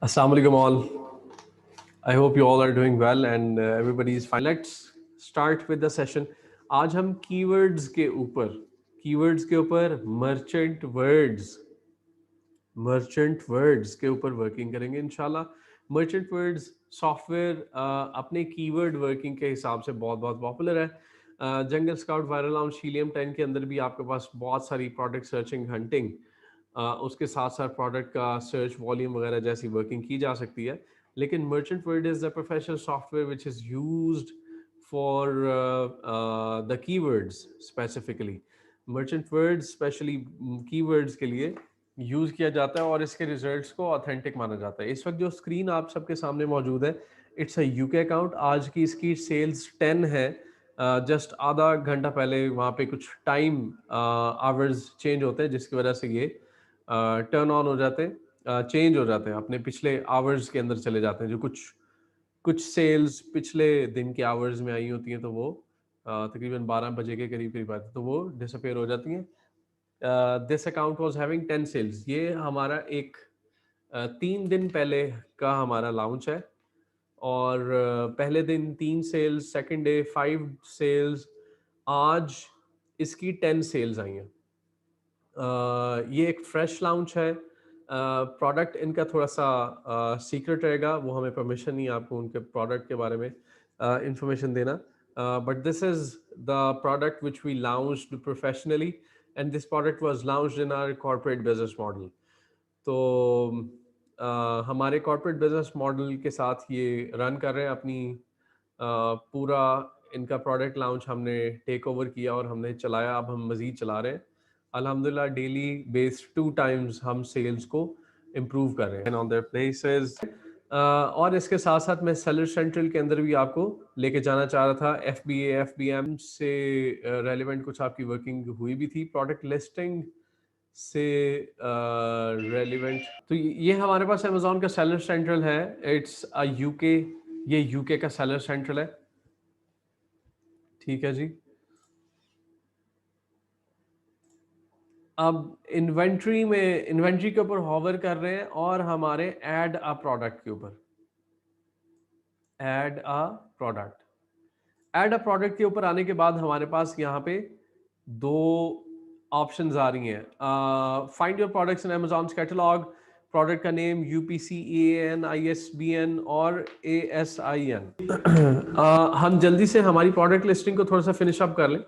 Assalamu alaikum all. I hope you all are doing well and everybody is fine. Let's start with the session. आज हम keywords के ऊपर merchant words के ऊपर working करेंगे इंशाल्लाह। मर्चेंट वर्ड्स सॉफ्टवेयर अपने कीवर्ड वर्किंग के हिसाब से बहुत बहुत पॉपुलर है। जंगल स्काउट, वायरल लाउंज, हीलियम 10 के अंदर भी आपके पास बहुत सारी प्रोडक्ट सर्चिंग, हंटिंग, उसके साथ साथ प्रोडक्ट का सर्च वॉल्यूम वगैरह जैसी वर्किंग की जा सकती है। लेकिन merchant word is the professional software which is used for the keywords specifically. Merchant words specially keywords के लिए यूज़ किया जाता है और इसके रिजल्ट्स को ऑथेंटिक माना जाता है। इस वक्त जो स्क्रीन आप सबके सामने मौजूद है, इट्स अ यूके अकाउंट। आज की इसकी सेल्स 10 है। जस्ट आधा घंटा पहले वहाँ पे कुछ टाइम आवर्स चेंज होते हैं जिसकी वजह से ये टर्न ऑन हो जाते हैं, चेंज हो जाते हैं, अपने पिछले आवर्स के अंदर चले जाते हैं। जो कुछ कुछ सेल्स पिछले दिन के आवर्स में आई होती हैं तो वो तकरीबन 12 बजे के करीब करीब आती है, तो वो डिसअपेयर हो जाती हैं। This account was having 10 sales. ये हमारा एक 3 दिन पहले का हमारा लॉन्च है और पहले दिन 3 सेल्स, सेकंड डे 5 सेल्स, आज इसकी 10 सेल्स आई हैं। ये एक फ्रेश लॉन्च है। प्रोडक्ट इनका थोड़ा सा सीक्रेट रहेगा, वो हमें परमिशन नहीं है आपको उनके प्रोडक्ट के बारे में इंफॉर्मेशन देना। But this is the product which we launched professionally and this product was launched in our corporate business model. तो हमारे कॉर्पोरेट बिजनेस मॉडल के साथ ये रन कर रहे हैं अपनी पूरा इनका प्रोडक्ट लॉन्च हमने टेक ओवर किया और हमने चलाया, अब हम मज़ीद चला रहे हैं अल्हम्दुलिल्लाह। डेली बेस 2 टाइम्स हम सेल्स को इम्प्रूव कर रहे हैं ऑन देयर प्लेसेस। और इसके साथ साथ मैं सेलर सेंट्रल के अंदर भी आपको लेके जाना चाह रहा था। FBA FBM से रेलिवेंट कुछ आपकी वर्किंग हुई भी थी, प्रोडक्ट लिस्टिंग से रेलिवेंट। तो ये हमारे पास अमेजोन का सेलर सेंट्रल है। इट्स अ यूके, ये यूके का सेलर सेंट्रल है, ठीक है जी। अब इन्वेंट्री के ऊपर हॉवर कर रहे हैं और हमारे ऐड अ प्रोडक्ट के ऊपर, ऐड अ प्रोडक्ट के ऊपर आने के बाद हमारे पास यहाँ पे 2 ऑप्शंस आ रही हैं। Find your products in Amazon's catalogue, product का नेम UPCEAN ISBN और ASIN। हम जल्दी से हमारी प्रोडक्ट लिस्टिंग को थोड़ा सा फिनिश अप कर लें,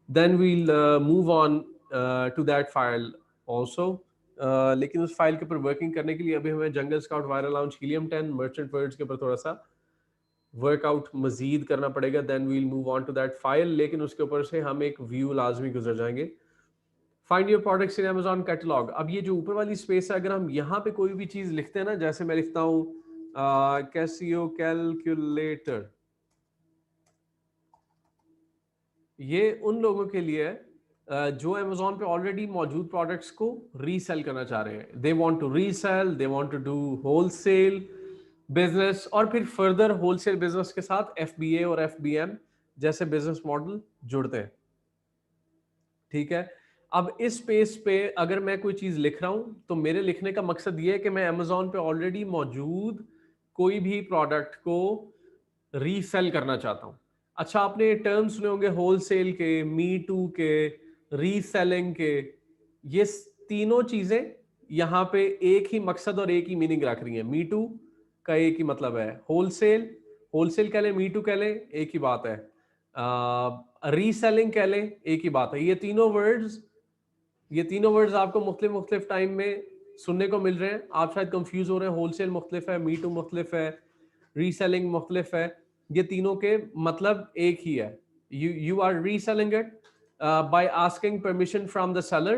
then we'll move on to that file also। लेकिन उस फाइल के ऊपर वर्किंग करने के लिए अभी हमें jungle scout, viral lounge, helium 10, merchant words के ऊपर थोड़ा सा वर्कआउट मजीद करना पड़ेगा। Then we'll move on to that file, लेकिन उसके ऊपर से हम एक व्यू लाजमी गुजर जाएंगे। Find your products in Amazon catalogue. अब ये जो ऊपर वाली स्पेस है, अगर हम यहाँ पे कोई भी चीज लिखते हैं ना, जैसे मैं लिखता हूँ कैसियो कैलकुलेटर, ये उन लोगों के लिए है जो अमेजोन पे ऑलरेडी मौजूद प्रोडक्ट्स को रीसेल करना चाह रहे हैं। They want to resell, they want to do wholesale business और फिर फर्दर होलसेल बिजनेस के साथ FBA और FBM जैसे बिजनेस मॉडल जुड़ते हैं, ठीक है। अब इस स्पेस पे अगर मैं कोई चीज लिख रहा हूं तो मेरे लिखने का मकसद ये है कि मैं अमेजोन पे ऑलरेडी मौजूद कोई भी प्रोडक्ट को रीसेल करना चाहता हूं। अच्छा, आपने टर्म सुने होंगे होलसेल के, मी टू के, रीसेलिंग के। ये तीनों चीजें यहाँ पे एक ही मकसद और एक ही मीनिंग रख रही हैं। मी टू का एक ही मतलब है, होलसेल, होलसेल कह लें, मी टू कह लें, एक ही बात है। रीसेलिंग कह लें, एक ही बात है। ये तीनों वर्ड्स आपको मुख्तलिफ टाइम में सुनने को मिल रहे हैं। आप शायद कंफ्यूज हो रहे हैं, होलसेल मुख्तलिफ है, मी टू मुख्तलिफ है, रीसेलिंग मुख्तलिफ है। ये तीनों के मतलब एक ही है। You are reselling it by asking permission from the seller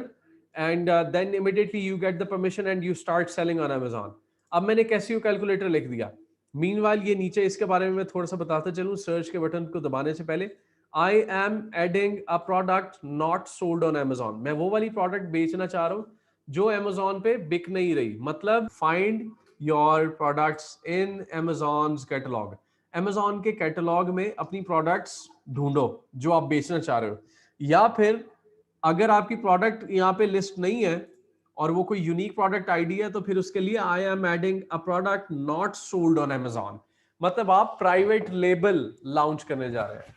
and then immediately you get the permission and you start selling on Amazon। अब मैंने कैसियो कैलकुलेटर लिख दिया। मीनवाइल ये नीचे इसके बारे में मैं थोड़ा सा बताता चलूं, सर्च के बटन को दबाने से पहले। आई am adding a product not sold on Amazon। मैं वो वाली प्रोडक्ट बेचना चाह रहा हूं जो Amazon पे बिक नहीं रही। मतलब find your products in Amazon's catalogue. Amazon के कैटलॉग में अपनी प्रोडक्ट्स ढूंढो जो आप बेचना चाह रहे हो, या फिर अगर आपकी प्रोडक्ट यहाँ पे लिस्ट नहीं है और वो कोई यूनिक प्रोडक्ट आईडी है, तो फिर उसके लिए आई am adding a product not sold on Amazon। मतलब आप प्राइवेट लेबल लॉन्च करने जा रहे हैं,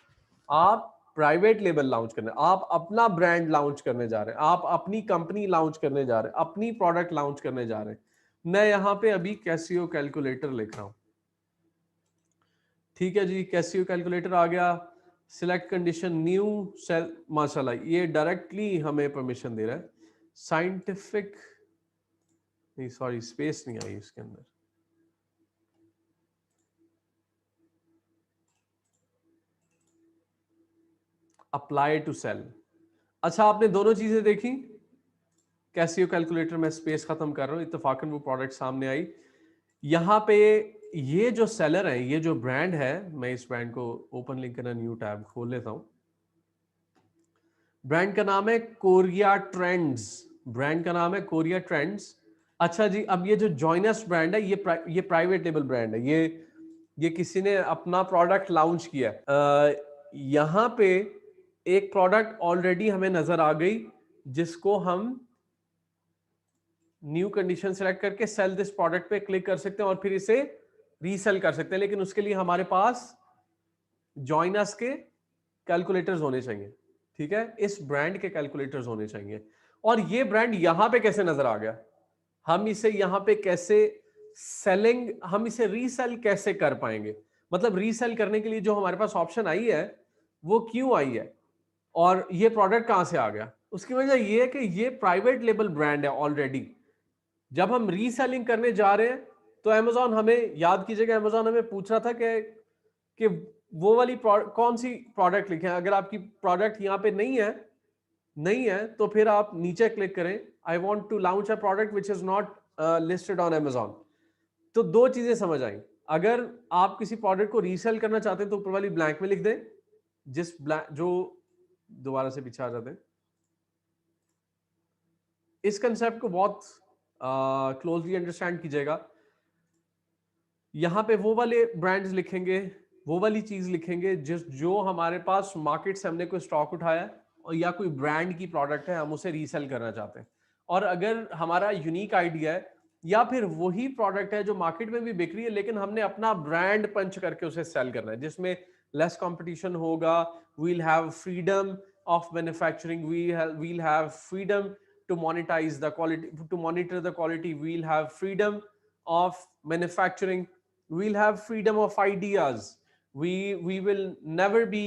आप प्राइवेट लेबल लॉन्च करने, आप अपना ब्रांड लॉन्च करने जा रहे हैं, आप अपनी कंपनी लॉन्च करने जा रहे हैं, अपनी प्रोडक्ट लॉन्च करने जा रहे हैं। मैं यहां पे अभी कैसियो कैलकुलेटर लिख रहा हूं। ठीक है जी, कैसियो कैलकुलेटर आ गया। सिलेक्ट कंडीशन न्यू सेल, माशाल्लाह ये डायरेक्टली हमें परमिशन दे रहा है। साइंटिफिक, नहीं सॉरी स्पेस नहीं आई इसके अंदर। Apply to sell. अच्छा आपने दोनों चीजें देखी, कैसियो कैलकुलेटर में स्पेस खत्म कर रहा हूं, इत्तेफाकन वो प्रोडक्ट सामने आई। यहां पे ये जो सेलर है, ये जो ब्रांड है, मैं इस ब्रांड को ओपन लिंक करना, न्यू टैब खोल लेता हूं। ब्रांड का नाम है कोरिया ट्रेंड्स। ब्रांड का नाम है कोरिया ट्रेंड्स। अच्छा जी, अब ये जो जॉइनस ब्रांड है, ये प्राइवेट लेबल ब्रांड है। ये किसी ने अपना प्रोडक्ट लॉन्च किया है। यहां पे एक प्रोडक्ट ऑलरेडी हमें नजर आ गई, जिसको हम न्यू कंडीशन सेलेक्ट करके सेल दिस प्रोडक्ट पे क्लिक कर सकते हैं और फिर इसे रीसेल कर सकते हैं। लेकिन उसके लिए हमारे पास जॉइनस के कैलकुलेटर्स होने चाहिए। ठीक है, इस ब्रांड के कैलकुलेटर्स होने चाहिए। और ये ब्रांड यहां पे कैसे नजर आ गया, हम इसे यहां पे कैसे सेलिंग, हम इसे रीसेल कैसे कर पाएंगे, मतलब रीसेल करने के लिए जो हमारे पास ऑप्शन आई है वो क्यों आई है, और ये प्रोडक्ट कहां से आ गया। उसकी वजह ये है कि ये प्राइवेट लेबल ब्रांड है ऑलरेडी। जब हम रीसेलिंग करने जा रहे हैं तो अमेजोन हमें, याद कीजिएगा, अमेजोन हमें पूछ रहा था कि वो वाली कौन सी प्रोडक्ट लिखे। अगर आपकी प्रोडक्ट यहां पे नहीं है तो फिर आप नीचे क्लिक करें, I want to launch a product which is not listed on Amazon. तो दो चीजें समझ आई। अगर आप किसी प्रोडक्ट को रीसेल करना चाहते हैं तो ऊपर वाली ब्लैंक में लिख दें, जिस ब्लैंक जो, दोबारा से पीछे आ जाते हैं। इस कंसेप्ट को बहुत क्लोजली अंडरस्टैंड कीजिएगा। यहां पे वो वाले ब्रांड्स लिखेंगे, वो वाली चीज लिखेंगे जो हमारे पास मार्केट से हमने कोई स्टॉक उठाया है, और या कोई ब्रांड की प्रोडक्ट है, हम उसे रीसेल करना चाहते हैं। और अगर हमारा यूनिक आइडिया है, या फिर वही प्रोडक्ट है जो मार्केट में भी बिक रही है, लेकिन हमने अपना ब्रांड पंच करके उसे सेल करना है, जिसमें लेस कंपटीशन होगा, we'll have freedom of manufacturing, we'll have freedom to monetize the quality, to monitor the quality, we'll have freedom of manufacturing, we'll have freedom of ideas, we will never be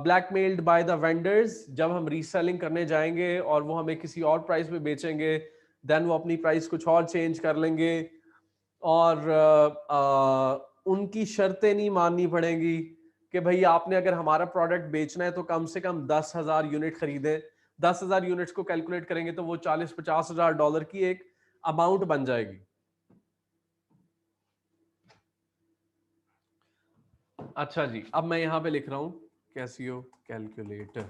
blackmailed by the vendors। जब हम reselling करने जाएंगे और वो हमें किसी और price पे बेचेंगे, देन वो अपनी प्राइस कुछ और चेंज कर लेंगे, और उनकी शर्तें नहीं माननी पड़ेंगी कि भाई आपने अगर हमारा प्रोडक्ट बेचना है तो कम से कम 10,000 यूनिट खरीदें। 10,000 यूनिट्स को कैलकुलेट करेंगे तो वो 40-50 हजार डॉलर की एक अमाउंट बन जाएगी। अच्छा जी, अब मैं यहां पे लिख रहा हूं कैसियो कैलकुलेटर।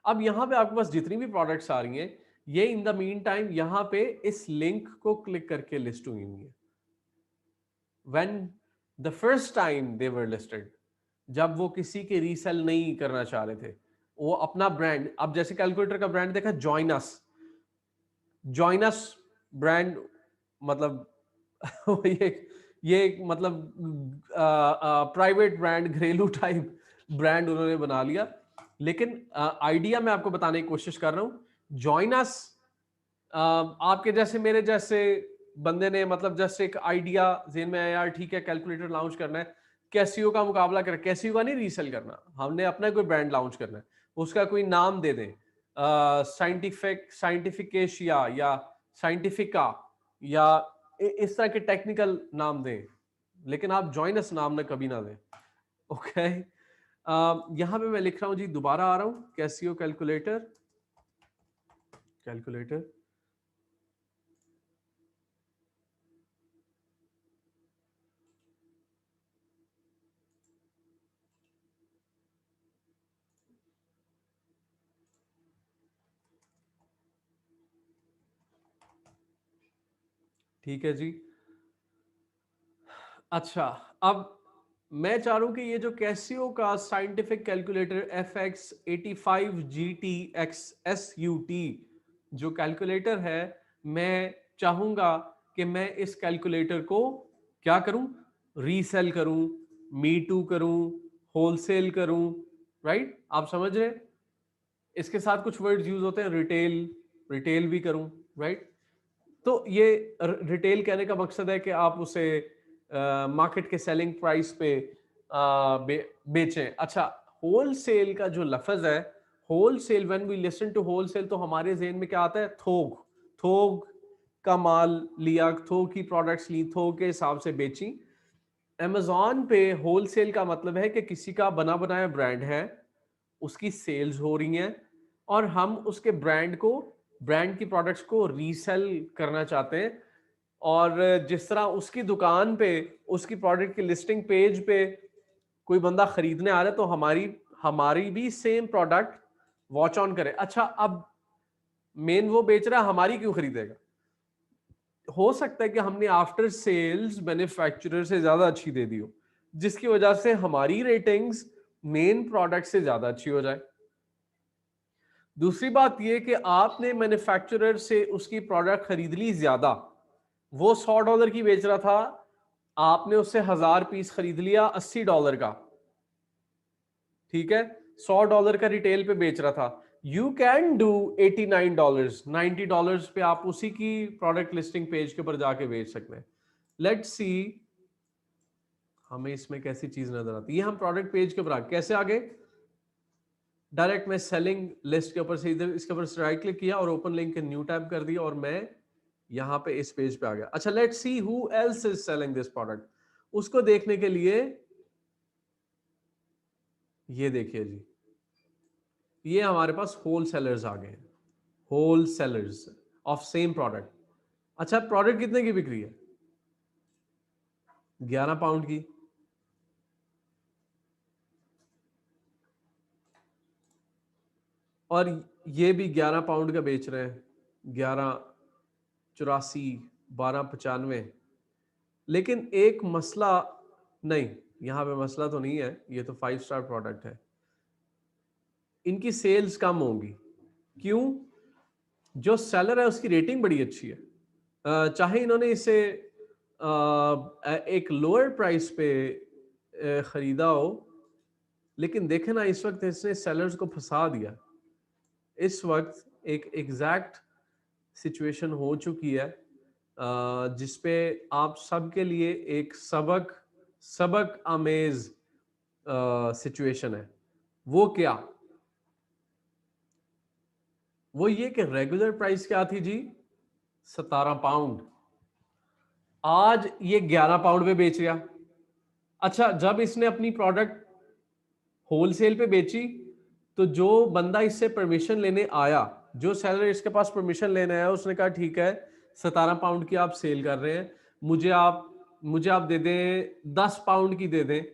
अब यहां पे आपके पास जितनी भी प्रोडक्ट्स आ रही हैं, ये इन द मीन टाइम यहां पे इस लिंक को क्लिक करके लिस्ट हुई हुई है। When the first time they were listed, जब वो किसी के रीसेल नहीं करना चाह रहे थे, वो अपना ब्रांड, अब जैसे कैलकुलेटर का ब्रांड देखा जॉइनस, जॉइनस ब्रांड, मतलब ये एक मतलब प्राइवेट ब्रांड, घरेलू टाइप ब्रांड उन्होंने बना लिया। लेकिन आइडिया मैं आपको बताने की कोशिश कर रहा हूं। जॉइनस आपके जैसे मेरे जैसे बंदे ने, मतलब जैसे एक आइडिया जेन में आया, यार ठीक है कैलकुलेटर लॉन्च करना है, कैसियो का मुकाबला कर, कैसियो का नहीं रीसेल करना, हमने अपना कोई ब्रांड लॉन्च करना है, उसका कोई नाम दे दें, साइंटिफिकेशिया या साइंटिफिका, या इस तरह के टेक्निकल नाम दें, लेकिन आप जॉइनस नाम ना कभी ना दें। ओके, यहां पे मैं लिख रहा हूं जी, दोबारा आ रहा हूं, कैसियो कैलकुलेटर, कैलकुलेटर। ठीक है जी। अच्छा, अब मैं चाह रहा हूं कि ये जो कैसियो का scientific calculator FX85 GT X SUT, जो कैलकुलेटर है, मैं चाहूंगा कि मैं इस कैलकुलेटर को क्या करूं, रीसेल करूं, मी टू करूं, होलसेल करूं, राइट? आप समझ रहे हैं? इसके साथ कुछ वर्ड्स यूज होते हैं, रिटेल, रिटेल भी करूं, राइट? तो ये रिटेल कहने का मकसद है कि आप उसे मार्केट के सेलिंग प्राइस पे बेचें। अच्छा, होलसेल का जो लफ्ज है, wholesale, when we listen to wholesale, तो हमारे जेहन में क्या आता है? थोक। थोक का माल लिया, थोक की प्रोडक्ट्स ली, थोक के हिसाब से बेची। अमेजॉन पे होलसेल का मतलब है कि किसी का बना बनाया ब्रांड है, उसकी सेल्स हो रही हैं, और हम उसके ब्रांड को, ब्रांड की प्रोडक्ट्स को रीसेल करना चाहते हैं। और जिस तरह उसकी दुकान पे, उसकी प्रोडक्ट की लिस्टिंग पेज पे कोई बंदा खरीदने आ रहा है, तो हमारी हमारी भी सेम प्रोडक्ट वॉच ऑन करे। अच्छा, अब मेन वो बेच रहा है, हमारी क्यों खरीदेगा? हो सकता है कि हमने आफ्टर सेल्स मैन्युफैक्चरर से ज्यादा अच्छी दे दी हो, जिसकी वजह से हमारी रेटिंग्स मेन प्रोडक्ट से ज्यादा अच्छी हो जाए। दूसरी बात यह कि आपने मैन्युफैक्चरर से उसकी प्रोडक्ट खरीद ली ज्यादा, वो $100 की बेच रहा था, आपने उससे 1000 पीस खरीद लिया $80 का, ठीक है? $100 का रिटेल पे बेच रहा था, यू कैन डू $89, $90 पे आप उसी की प्रोडक्ट लिस्टिंग पेज के ऊपर जाके बेच सकते हैं। लेट्स सी हमें इसमें कैसी चीज नजर आती है। हम प्रोडक्ट पेज के ऊपर कैसे आगे, डायरेक्ट मैं सेलिंग लिस्ट के ऊपर से इधर इसके ऊपर राइट क्लिक किया और ओपन लिंक न्यू टैब कर दिया, और मैं यहां पे इस पेज पे आ गया। अच्छा, let's see who else is selling this product. उसको देखने के लिए ये देखिए जी, ये हमारे पास होल सेलर्स आ गए हैं, whole sellers of same product. अच्छा, प्रोडक्ट कितने की बिक रही है? 11 पाउंड की। और ये भी 11 पाउंड का बेच रहे हैं, 11.84, 12.95। लेकिन एक मसला, नहीं, यहां पे मसला तो नहीं है, ये तो 5 स्टार प्रोडक्ट है, इनकी सेल्स कम होंगी। क्यों? जो सेलर है उसकी रेटिंग बड़ी अच्छी है। चाहे इन्होंने इसे एक लोअर प्राइस पे खरीदा हो, लेकिन देखे ना, इस वक्त इसने सेलर्स को फंसा दिया। इस वक्त एक एग्जैक्ट सिचुएशन हो चुकी है जिसपे आप सबके लिए एक सबक सबक आमेज सिचुएशन है। वो क्या? वो ये कि रेगुलर प्राइस क्या थी जी? 17 पाउंड। आज ये 11 पाउंड पे बेच गया। अच्छा, जब इसने अपनी प्रोडक्ट होलसेल पे बेची, तो जो बंदा इससे परमिशन लेने आया, जो सेलर इसके पास परमिशन लेने आया, उसने कहा ठीक है, 17 पाउंड की आप सेल कर रहे हैं, मुझे आप दे दें 10 पाउंड की दे दें।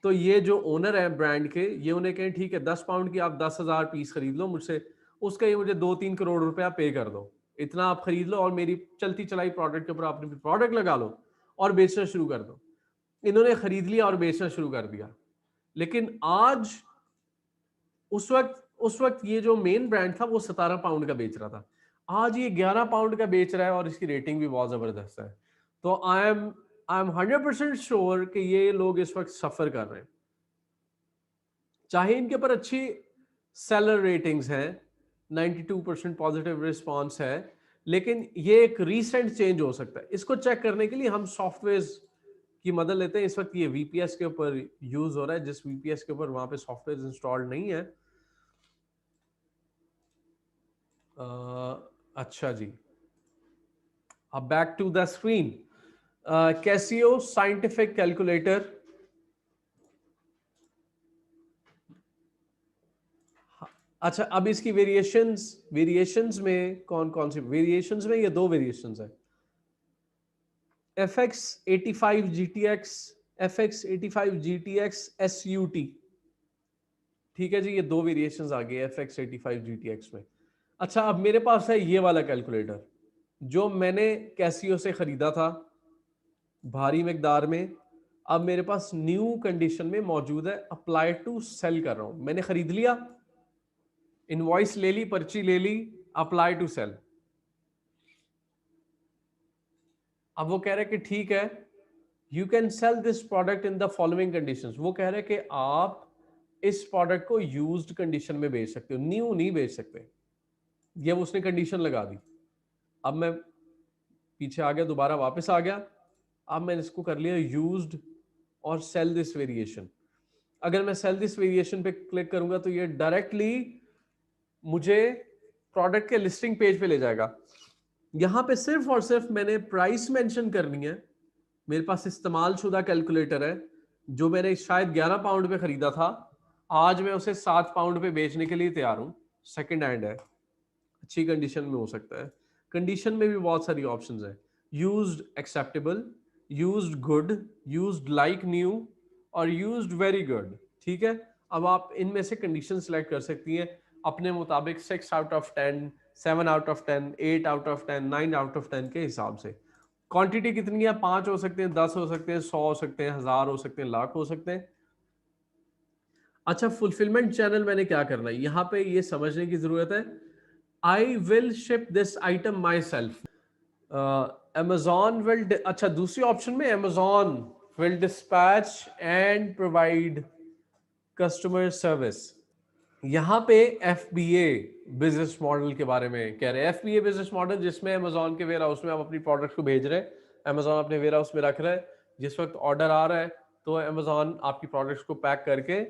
तो ये जो ओनर है ब्रांड के, ये उन्हें कहें ठीक है, 10 पाउंड की आप 10,000 पीस खरीद लो मुझसे, उसका ये मुझे 2-3 करोड़ रुपया पे कर दो, इतना आप खरीद लो और मेरी चलती चलाई प्रोडक्ट के ऊपर आपने प्रोडक्ट लगा लो और बेचना शुरू कर दो। इन्होंने खरीद लिया और बेचना शुरू कर दिया। लेकिन आज, उस वक्त ये जो मेन ब्रांड था वो 17 पाउंड का बेच रहा था, आज ये 11 पाउंड का बेच रहा है और इसकी रेटिंग भी बहुत जबरदस्त है। तो आई एम 100% श्योर कि ये लोग इस वक्त सफर कर रहे हैं। चाहे इनके ऊपर अच्छी सेलर रेटिंग्स हैं, 92% पॉजिटिव रिस्पांस है, लेकिन ये एक रीसेंट चेंज हो सकता है। इसको चेक करने के लिए हम सॉफ्टवेयर की मदद लेते हैं। इस वक्त ये वीपीएस के ऊपर यूज हो रहा है, जिस वीपीएस के ऊपर वहां पे सॉफ्टवेयर इंस्टॉल्ड नहीं है। अच्छा जी, अब back to the screen. Casio scientific calculator. अच्छा, अब इसकी वेरिएशंस, वेरिएशंस में कौन कौन सी वेरिएशंस में? ये दो वेरिएशंस है, FX85 GTX, FX85 GTX SUT। ठीक है जी, ये दो वेरिएशंस आ गए FX85 GTX में। अच्छा, अब मेरे पास है ये वाला कैलकुलेटर जो मैंने कैसियो से खरीदा था भारी मकदार में। अब मेरे पास न्यू कंडीशन में मौजूद है, अप्लाई टू सेल कर रहा हूं। मैंने खरीद लिया, इनवॉइस ले ली, पर्ची ले ली, अप्लाई टू सेल। अब वो कह रहे हैं कि ठीक है, you can sell this product in the following conditions. वो कह रहे हैं कि आप इस प्रोडक्ट को यूज्ड कंडीशन में बेच सकते हो, न्यू नहीं बेच सकते। ये उसने कंडीशन लगा दी। अब मैं पीछे आ गया, दोबारा वापस आ गया, अब मैंने इसको कर लिया यूज्ड और सेल दिस वेरिएशन। अगर मैं सेल दिस वेरिएशन पे क्लिक करूंगा तो ये डायरेक्टली मुझे प्रोडक्ट के लिस्टिंग पेज पे ले जाएगा। यहां पे सिर्फ और सिर्फ मैंने प्राइस मेंशन करनी है। मेरे पास इस्तेमाल शुदा कैलकुलेटर है जो मैंने शायद 11 पाउंड पे खरीदा था, आज मैं उसे 7 पाउंड पे बेचने के लिए तैयार हूं। सेकंड हैंड है, अच्छी कंडीशन में हो सकता है। कंडीशन में भी बहुत सारी ऑप्शंस हैं, used acceptable, used good, used like new और यूज्ड वेरी गुड। ठीक है, अब आप इनमें से कंडीशन सेलेक्ट कर सकती हैं अपने मुताबिक, 6 out of 10, 7 out of 10, 8 out of 10, 9 out of 10 के हिसाब से। क्वांटिटी कितनी है? 5 हो सकते हैं, 10 हो सकते हैं, 100 हो सकते हैं, 1000 हो सकते हैं, लाख हो सकते हैं। अच्छा, फुलफिलमेंट चैनल मैंने क्या करना है यहां पे, ये समझने की जरूरत है। आई will ship this item my self. Amazon will, अच्छा दूसरी ऑप्शन में Amazon will dispatch and provide customer service. यहाँ पे FBA बिजनेस मॉडल के बारे में कह रहे हैं। FBA बिजनेस मॉडल जिसमें अमेजॉन के वेयर हाउस में आप अपनी प्रोडक्ट्स को भेज रहे हैं, अमेजॉन अपने वेयर हाउस में रख रहा है, जिस वक्त ऑर्डर आ रहा है तो अमेजॉन आपकी प्रोडक्ट्स को पैक करके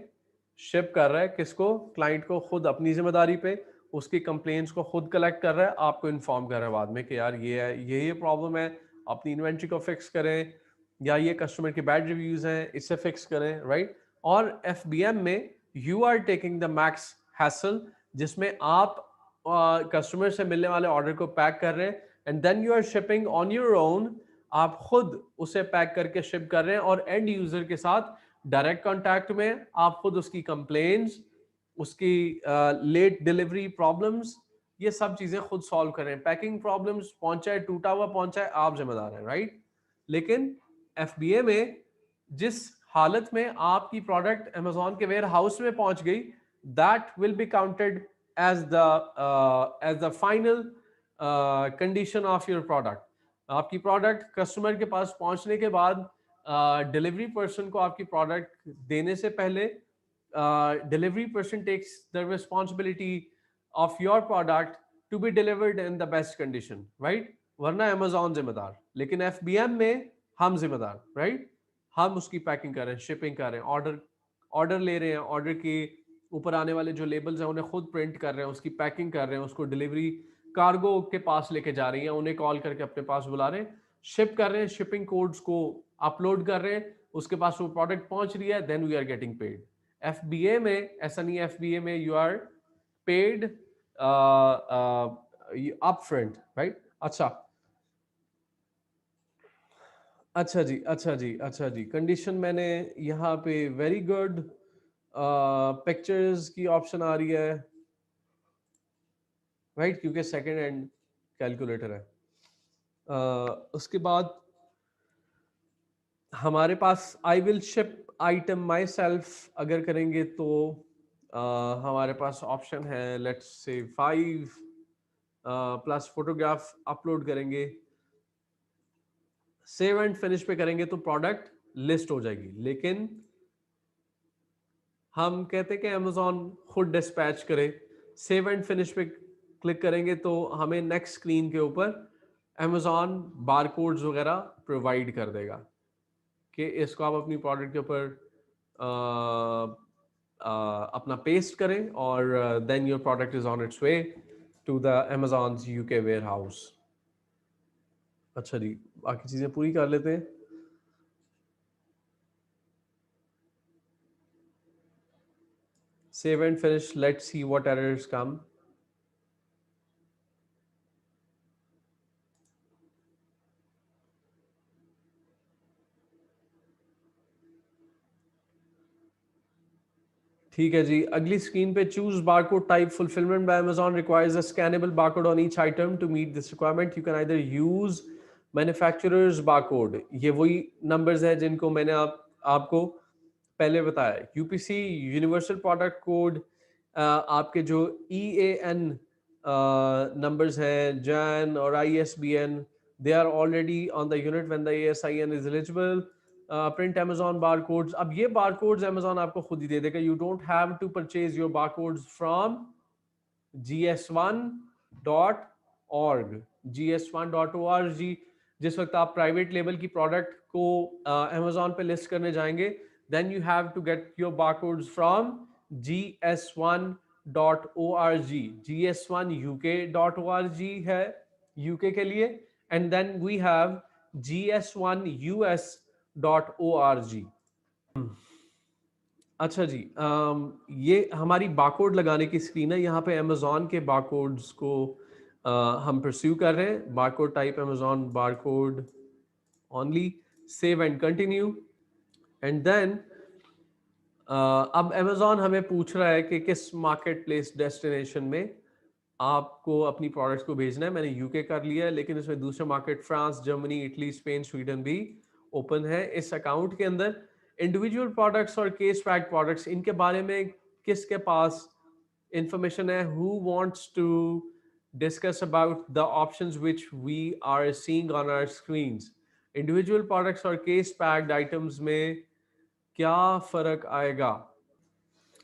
शिप कर रहा है, किसको? क्लाइंट को, खुद अपनी जिम्मेदारी पे। उसकी कंप्लेंट्स को खुद कलेक्ट कर रहा है, आपको इन्फॉर्म कर रहा है बाद में कि यार ये है, ये प्रॉब्लम है, अपनी इन्वेंट्री को फिक्स करें, या ये कस्टमर के बैड रिव्यूज हैं, इससे फिक्स करें, राइट। और FBM में you are taking the max hassle, जिसमें आप कस्टमर से मिलने वाले ऑर्डर को पैक कर रहे हैं and then you are shipping on your own. आप खुद उसे पैक करके शिप कर रहे हैं और एंड यूजर के साथ डायरेक्ट कांटेक्ट में। आप खुद उसकी कंप्लेंट्स, उसकी लेट डिलीवरी प्रॉब्लम्स, ये सब चीजें खुद सॉल्व कर रहे हैं। पैकिंग प्रॉब्लम्स पहुंचाए, टूटा हुआ पहुंचाए, आप जिम्मेदार हैं, राइट। लेकिन FBA में जिस हालत में आपकी प्रोडक्ट अमेजोन के वेयर हाउस में पहुंच गई, that will be counted as the final condition of your product. आपकी प्रोडक्ट कस्टमर के पास पहुंचने के बाद, डिलीवरी पर्सन को आपकी प्रोडक्ट देने से पहले, delivery person takes the responsibility of your product to be delivered in the best condition, right. वरना अमेजोन जिम्मेदार, लेकिन FBM में हम जिम्मेदार, राइट। हम उसकी पैकिंग कर रहे हैं, शिपिंग कर रहे हैं, ऑर्डर ले रहे हैं, ऑर्डर के ऊपर आने वाले जो लेबल्स हैं उन्हें खुद प्रिंट कर रहे हैं, उसकी पैकिंग कर रहे हैं, उसको डिलीवरी कार्गो के पास लेके जा रही हैं, उन्हें कॉल करके अपने पास बुला रहे हैं, शिप कर रहे हैं, शिपिंग कोड्स को अपलोड कर रहे हैं, उसके पास वो प्रोडक्ट पहुंच रही है, then we are getting paid. FBA में ऐसा नहीं है, FBA में you are paid up front, right. अच्छा, अच्छा जी, अच्छा जी, अच्छा जी, कंडीशन मैंने यहाँ पे वेरी गुड, पिक्चर्स की ऑप्शन आ रही है, राइट, क्योंकि सेकंड हैंड कैलकुलेटर है। उसके बाद हमारे पास I will ship item myself अगर करेंगे तो हमारे पास ऑप्शन है, let's say 5 plus photograph upload करेंगे, सेव एंड फिनिश पे करेंगे तो प्रोडक्ट लिस्ट हो जाएगी। लेकिन हम कहते हैं कि अमेजोन खुद डिस्पैच करे, सेव एंड फिनिश पे क्लिक करेंगे तो हमें नेक्स्ट स्क्रीन के ऊपर अमेजोन बारकोड्स वगैरह प्रोवाइड कर देगा कि इसको आप अपनी प्रोडक्ट के ऊपर अपना पेस्ट करें और then your product is on its way to the Amazon UK warehouse. अच्छा जी, बाकी चीजें पूरी कर लेते हैं। Save and finish. Let's see what errors come. ठीक है जी, अगली स्क्रीन पे choose barcode type fulfilment by Amazon requires a scannable barcode on each item to meet this requirement. You can either use manufacturers barcode, ये वही numbers हैं जिनको मैंने आपको पहले बताया। UPC यूनिवर्सल प्रोडक्ट कोड, आपके जो EAN numbers हैं JAN और ISBN, they are already on the unit when the ASIN is eligible. Print Amazon barcodes. अब ये barcodes Amazon आपको खुद ही दे देगा. You don't have to purchase your barcodes from gs1.org. gs1.org. जिस वक्त आप प्राइवेट लेवल की प्रोडक्ट को अमेजोन पे लिस्ट करने जाएंगे, then you have to get your barcodes from gs1.org. gs1uk.org है यूके के लिए, and then we have gs1us.org. अच्छा जी, ये हमारी बारकोड लगाने की स्क्रीन है. यहाँ पे अमेजोन के बारकोड्स को हम परस्यू कर रहे हैं. Barcode type Amazon barcode only, save and continue. And then अब अमेजोन हमें पूछ रहा है कि किस मार्केट प्लेस डेस्टिनेशन में आपको अपनी प्रोडक्ट्स को भेजना है. मैंने यूके कर लिया है, लेकिन इसमें दूसरे market France, Germany, Italy, Spain, Sweden भी ओपन है. इस अकाउंट के अंदर इंडिविजुअल प्रोडक्ट्स और केस पैक प्रोडक्ट्स, इनके बारे में किसके पास इंफॉर्मेशन है? Who wants to discuss about the options which we are seeing on our screens. Individual products और केस पैक्ड आइटम्स में क्या फर्क आएगा?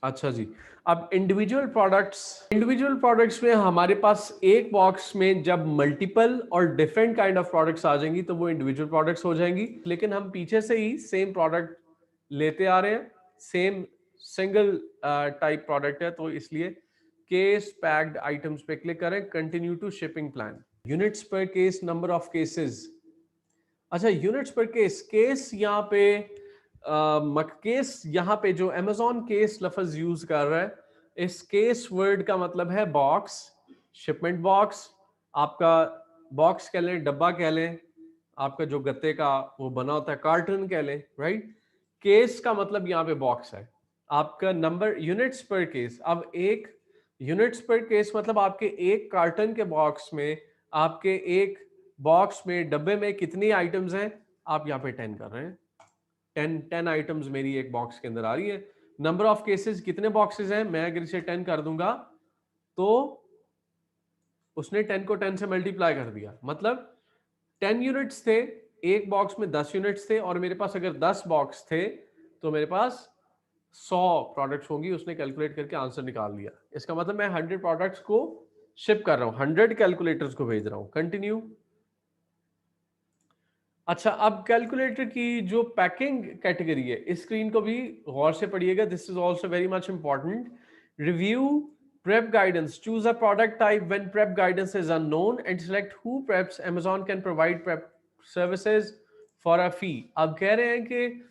अच्छा जी, अब इंडिविजुअल प्रोडक्ट्स में हमारे पास एक बॉक्स में जब मल्टीपल और डिफरेंट काइंड ऑफ प्रोडक्ट्स आ जाएंगी तो वो इंडिविजुअल प्रोडक्ट्स हो जाएंगी. लेकिन हम पीछे से ही सेम प्रोडक्ट लेते आ रहे हैं, सेम सिंगल टाइप प्रोडक्ट है, तो इसलिए केस पैक्ड आइटम्स पे क्लिक करें. Continue to shipping plan. Units per case, number of cases. अच्छा, यूनिट्स पर केस यहाँ पे केस, यहाँ पे जो अमेजोन केस लफ्ज यूज कर रहा है, इस केस वर्ड का मतलब है बॉक्स, शिपमेंट बॉक्स. आपका बॉक्स कह लें, डब्बा कह लें, आपका जो गत्ते का वो बना होता है कार्टन कह लें, राइट. केस का मतलब यहाँ पे बॉक्स है. आपका नंबर यूनिट्स पर केस, अब एक यूनिट्स पर केस मतलब आपके एक कार्टन के बॉक्स में, आपके एक बॉक्स में, डब्बे में कितनी आइटम्स हैं? आप यहाँ पे 10 कर रहे हैं. 10 आइटम्स मेरी एक बॉक्स के अंदर आ रही है. नंबर ऑफ केसेस, कितने बॉक्सेस हैं? मैं अगर इसे 10 कर दूंगा तो उसने 10 को 10 से मल्टीप्लाई कर दिया, मतलब 10 यूनिट्स थे, एक बॉक्स में 10 यूनिट्स थे, और मेरे पास अगर 10 बॉक्स थे तो मेरे पास 100 प्रोडक्ट्स होंगी. उसने कैलकुलेट करके आंसर निकाल दिया. इसका मतलब मैं 100 प्रोडक्ट्स को शिप कर रहा हूं, 100 कैलकुलेटर्स को भेज रहा हूं. कंटिन्यू. अच्छा, अब कैलकुलेटर की जो पैकिंग कैटेगरी है, इस स्क्रीन को भी गौर से पढ़िएगा. This is also very much important. Review prep guidance. Choose a product type when prep guidance is unknown and select who preps. Amazon can provide prep services for a fee. अब कह रहे हैं कि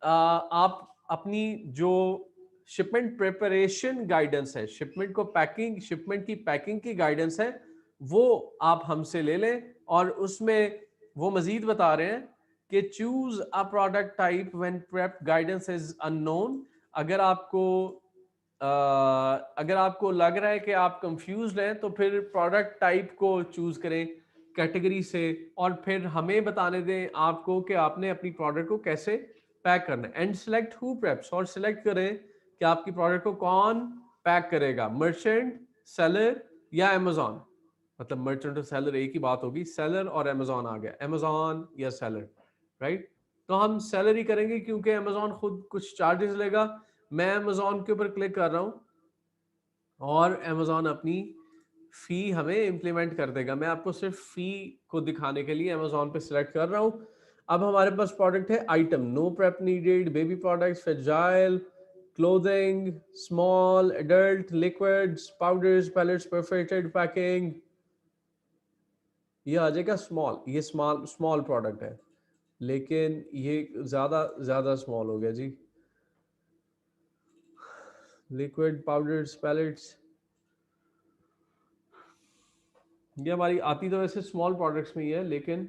आप अपनी जो शिपमेंट प्रिपरेशन गाइडेंस है, shipment को पैकिंग, शिपमेंट की पैकिंग की गाइडेंस है, वो आप हमसे ले लें. और उसमें वो मजीद बता रहे हैं कि choose a product type when prep guidance is unknown. अगर आपको लग रहा है कि आप कंफ्यूज हैं तो फिर प्रोडक्ट टाइप को चूज करें कैटेगरी से, और फिर हमें बताने दें आपको कि आपने अपनी प्रोडक्ट को कैसे पैक करना है. एंड सिलेक्ट हु प्रेप्स, और सिलेक्ट करें कि आपकी प्रोडक्ट को कौन पैक करेगा, मर्चेंट, सेलर या अमेजोन. मतलब मर्चेंट और सेलर एक ही बात होगी, सेलर और अमेजोन आ गया, अमेजोन या सेलर, राइट. तो हम सेलर ही करेंगे क्योंकि अमेजोन खुद कुछ चार्जेस लेगा. मैं अमेजोन के ऊपर क्लिक कर रहा हूं और अमेजोन अपनी फी हमें इंप्लीमेंट कर देगा. मैं आपको सिर्फ फी को दिखाने के लिए अमेजोन पे सिलेक्ट कर रहा हूं. अब हमारे पास प्रोडक्ट है item, no prep needed, baby products, fragile, clothing, small, adult, liquids, powders, pallets, perfected packing. ये आ जाएगा स्मॉल. ये स्मॉल प्रोडक्ट है, लेकिन ये ज्यादा स्मॉल हो गया जी. लिक्विड, पाउडर्स, पैलेट्स, ये हमारी आती तो वैसे स्मॉल प्रोडक्ट्स में ही है, लेकिन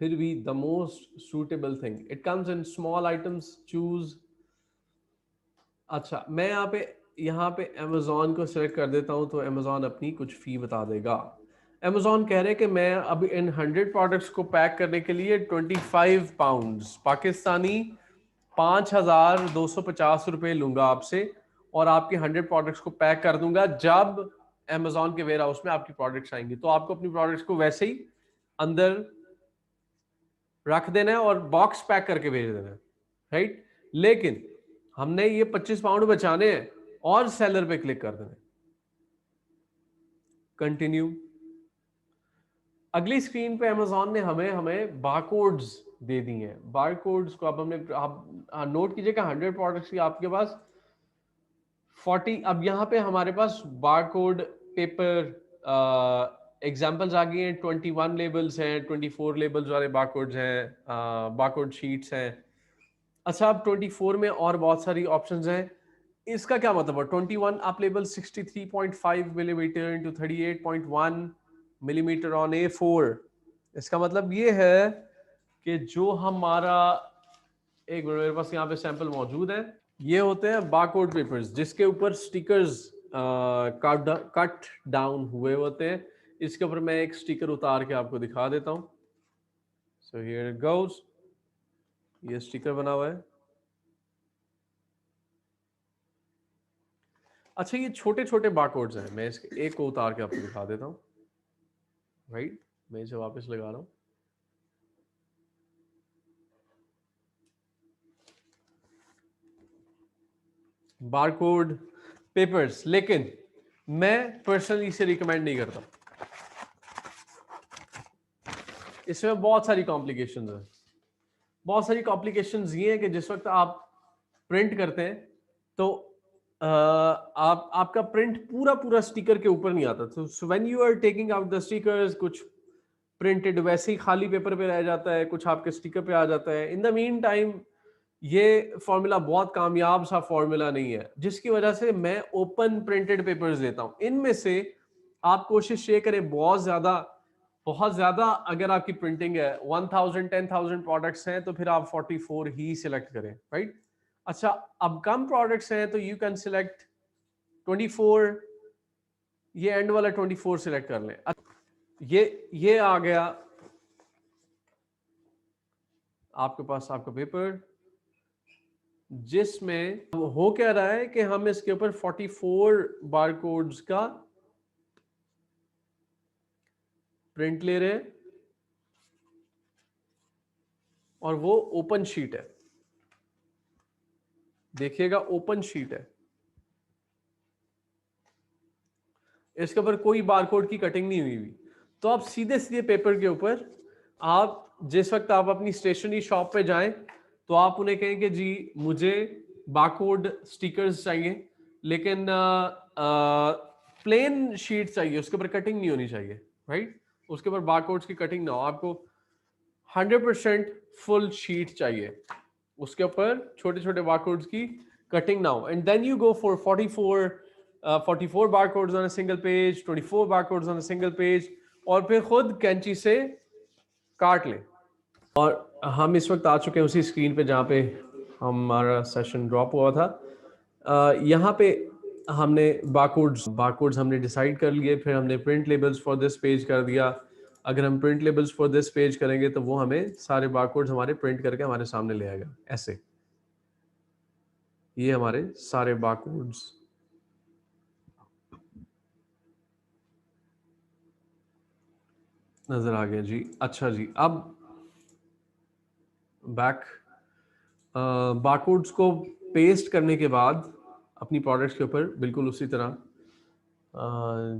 फिर भी the most suitable thing, it comes in small items, choose. अच्छा, मैं यहाँ पे अमेजोन को सिलेक्ट कर देता हूँ तो अमेजोन अपनी कुछ फी बता देगा. अमेजोन कह रहे हैं कि मैं अब इन 100 प्रोडक्ट्स को पैक करने के लिए 25 पाउंड्स पाकिस्तानी 5,250 रुपये लूंगा आपसे, और आपके 100 प्रोडक्ट्स को पैक कर दूंगा जब अमेजोन के वेयर हाउस में आपकी प्रोडक्ट्स आएंगी, तो आपको अपनी प्रोडक्ट्स को वैसे ही अंदर रख देना है और बॉक्स पैक करके भेज देना है, राइट। लेकिन हमने ये 25 पाउंड बचाने हैं और सेलर पे क्लिक कर देना है, कंटिन्यू। अगली स्क्रीन पे अमेजोन ने हमें हमें बारकोड्स दे दी हैं। बारकोड्स को अब हमने आप नोट कीजिएगा, 100 प्रोडक्ट्स की आपके पास 40, अब यहाँ पे हमारे पास बारकोड पेपर एग्जाम्पल्स आ गई हैं। 21 लेबल्स हैं, 24 लेबल्स वाले बारकोड्स हैं, बारकोड शीट्स हैं। अच्छा, अब 24 में और बहुत सारी ऑप्शंस हैं। इसका क्या मतलब है? 21 आप label 63.5 millimetre into 38.1 millimetre on A4। इसका मतलब ये है कि जो हमारा, एक मिनट, मेरे पास यहाँ पे सैंपल मौजूद है। ये होते हैं बारकोड पेपर्स जिसके ऊपर स्टिकर्स कट डाउन हुए होते हैं। इसके ऊपर मैं एक स्टिकर उतार के आपको दिखा देता हूं। सो हियर इट गोज, ये स्टिकर बना हुआ है। अच्छा, ये छोटे छोटे बारकोड्स हैं, मैं इसके एक को उतार के आपको दिखा देता हूँ, राइट। मैं इसे वापस लगा रहा हूँ। बारकोड पेपर्स, लेकिन मैं पर्सनली इसे रिकमेंड नहीं करता। इसमें बहुत सारी कॉम्प्लिकेशंस हैं। बहुत सारी कॉम्प्लिकेशंस ये है कि जिस वक्त आप प्रिंट करते हैं तो आप आपका प्रिंट पूरा पूरा स्टिकर के ऊपर नहीं आता। तो when you are taking out the stickers, कुछ प्रिंटेड वैसे ही खाली पेपर पे रह जाता है, कुछ आपके स्टिकर पे आ जाता है। इन द मीन टाइम ये फॉर्मूला बहुत कामयाब सा फॉर्मूला नहीं है, जिसकी वजह से मैं ओपन प्रिंटेड पेपर्स देता हूं। इनमें से आप कोशिश ये करें, बहुत ज्यादा अगर आपकी प्रिंटिंग है 1000 10,000 प्रोडक्ट्स हैं तो फिर आप 44 ही सिलेक्ट करें, राइट। अच्छा, अब कम प्रोडक्ट्स हैं तो यू कैन सिलेक्ट 24, ये एंड वाला 24 सिलेक्ट कर लें। ये आ गया आपके पास आपका पेपर, जिसमें हो क्या रहा है कि हम इसके ऊपर 44 बारकोड्स का प्रिंट ले रहे हैं और वो ओपन शीट है। देखिएगा, ओपन शीट है, इसके ऊपर कोई बारकोड की कटिंग नहीं हुई हुई। तो आप सीधे सीधे पेपर के ऊपर, आप जिस वक्त आप अपनी स्टेशनरी शॉप पे जाएं तो आप उन्हें कहें कि जी मुझे बारकोड स्टिकर्स चाहिए, लेकिन प्लेन शीट चाहिए, उसके ऊपर कटिंग नहीं होनी चाहिए, राइट। उसके ऊपर बारकोड्स की कटिंग ना हो, आपको 100% फुल शीट चाहिए, उसके ऊपर छोटे छोटे बारकोड्स की कटिंग ना हो। And then you go for 44 barcodes on a single page, 24 barcodes on a single page, और फिर खुद कैंची से काट लें। और हम इस वक्त आ चुके हैं उसी स्क्रीन पे जहाँ पे हमारा सेशन ड्रॉप हुआ था। यहाँ पे हमने बारकोड्स हमने डिसाइड कर लिए, फिर हमने print labels for this page कर दिया। अगर हम print labels for this page करेंगे तो वो हमें सारे बारकोड्स हमारे प्रिंट करके हमारे सामने ले आएगा ऐसे। ये हमारे सारे बारकोड्स नजर आ गया जी। अच्छा जी, अब बैक, बारकोड्स को पेस्ट करने के बाद अपनी प्रोडक्ट्स के ऊपर बिल्कुल उसी तरह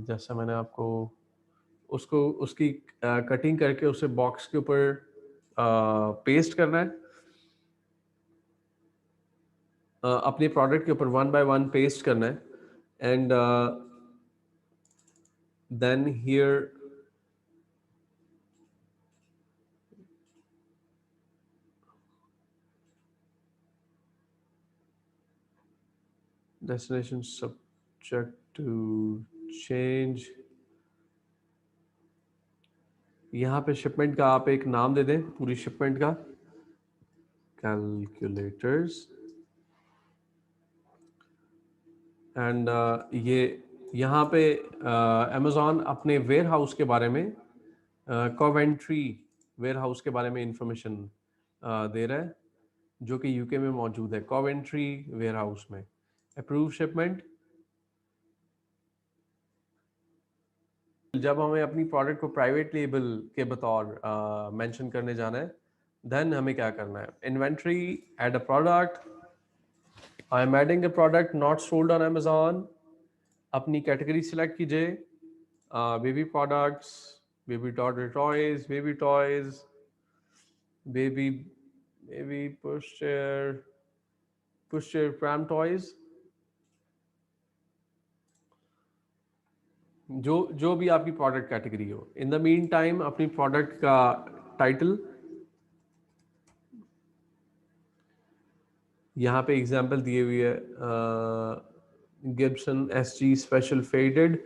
जैसा मैंने आपको उसको उसकी कटिंग करके उसे बॉक्स के ऊपर पेस्ट करना है। अपने प्रोडक्ट के ऊपर 1 बाय 1 पेस्ट करना है। And then here destination subject to change, यहाँ पे शिपमेंट का आप एक नाम दे दें, पूरी शिपमेंट का कैलकुलेटर्स। एंड ये यहाँ पे अमेजोन अपने वेयर हाउस के बारे में, कॉवेंट्री वेयर हाउस के बारे में इंफॉर्मेशन दे रहा है, जो कि यूके में मौजूद है, कॉवेंट्री वेयर हाउस में। अप्रूव शिपमेंट, जब हमें अपनी प्रोडक्ट को प्राइवेट लेबल के बतौर मेंशन करने जाना है, देन हमें क्या करना है, inventory, add a product, I am adding a product not sold on Amazon, अपनी कैटेगरी सिलेक्ट कीजिए, baby products, baby toys, baby baby pushchair pram toys, जो भी आपकी प्रोडक्ट कैटेगरी हो। इन द मीन टाइम अपनी प्रोडक्ट का title, यहाँ पे एग्जांपल दिए हुई है, Gibson SG special faded